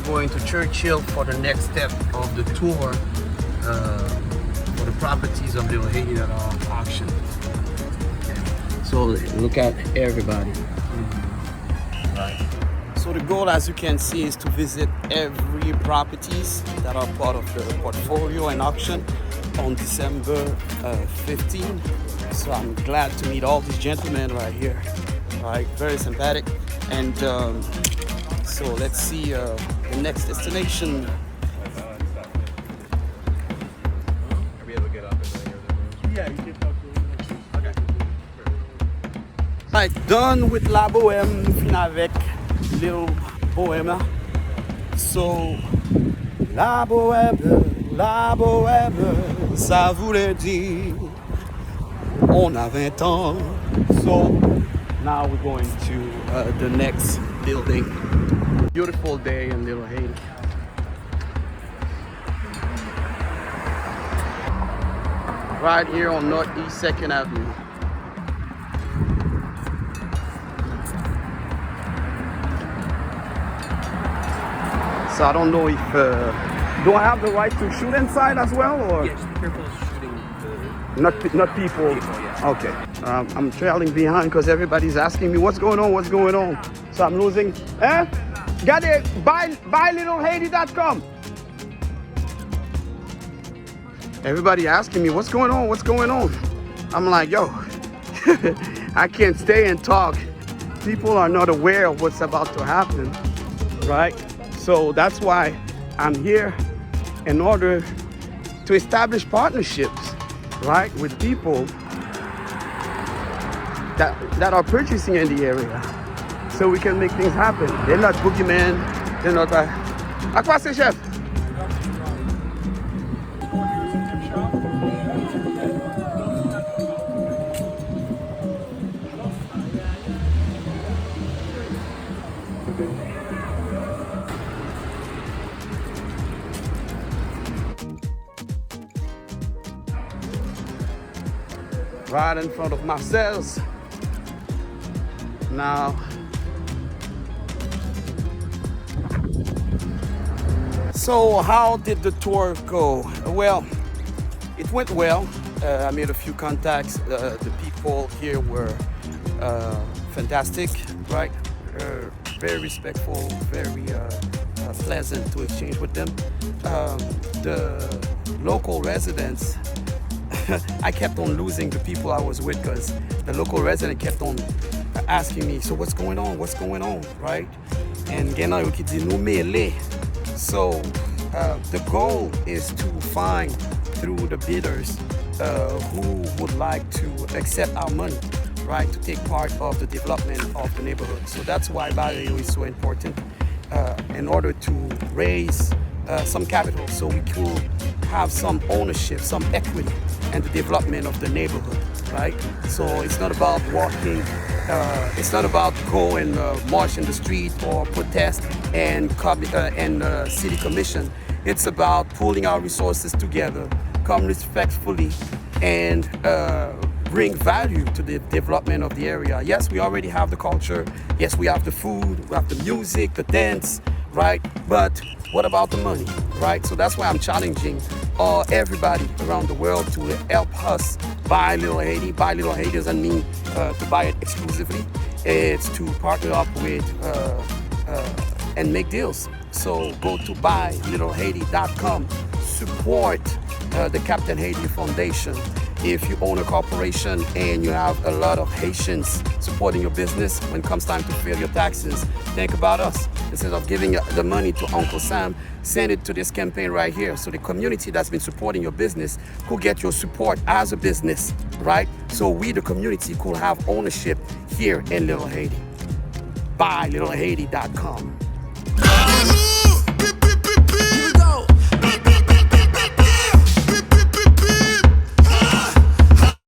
going to Churchill for the next step of the tour for the properties of Little Haiti that are on auction. Okay. So look at everybody. Right. So the goal, as you can see, is to visit every properties that are part of the portfolio and auction on December 15. So I'm glad to meet all these gentlemen right here. Right, very sympathetic. And so let's see the next destination. Are we able to get up and Yeah, you can talk to him. Okay. Right, done with La Bohème, nous finissons avec Little Bohème. So, La Bohème, ça voulait dire on a 20 ans. So, now we're going to the next building. Beautiful day in Little Haiti. Right here on Northeast 2nd Avenue. So I don't know if, do I have the right to shoot inside as well, or? Yeah, just be careful shooting the... Not people. Yeah. Okay. I'm trailing behind because everybody's asking me what's going on, what's going on. So I'm losing. Got it. Buy littlehaiti.com. Everybody asking me what's going on, what's going on. I'm like, yo, I can't stay and talk. People are not aware of what's about to happen, right? So that's why I'm here in order to establish partnerships, right, with people that are purchasing in the area, so we can make things happen. They're not boogeymen. They're not. À quoi c'est, chef? Right in front of Marcel's. Now, so how did the tour go? Well, it went well. I made a few contacts. The people here were fantastic, right? Very respectful, very pleasant to exchange with them. The local residents, I kept on losing the people I was with because the local resident kept on asking me, so what's going on, right? And so the goal is to find through the bidders who would like to accept our money, right, to take part of the development of the neighborhood. So that's why Barrio is so important in order to raise some capital so we could have some ownership, some equity in the development of the neighborhood, right? So it's not about walking, it's not about go and march in the street or protest and city commission. It's about pulling our resources together, come respectfully, and bring value to the development of the area. Yes, we already have the culture. Yes, we have the food, we have the music, the dance, right? But what about the money, right? So that's why I'm challenging everybody around the world to help us buy Little Haiti. Buy Little Haiti doesn't mean to buy it exclusively. It's to partner up with and make deals. So go to buylittlehaiti.com. Support the Captain Haiti Foundation. If you own a corporation and you have a lot of Haitians supporting your business, when it comes time to file your taxes, think about us. Instead of giving the money to Uncle Sam, send it to this campaign right here. So the community that's been supporting your business could get your support as a business, right? So we, the community, could have ownership here in Little Haiti. Buylittlehaiti.com.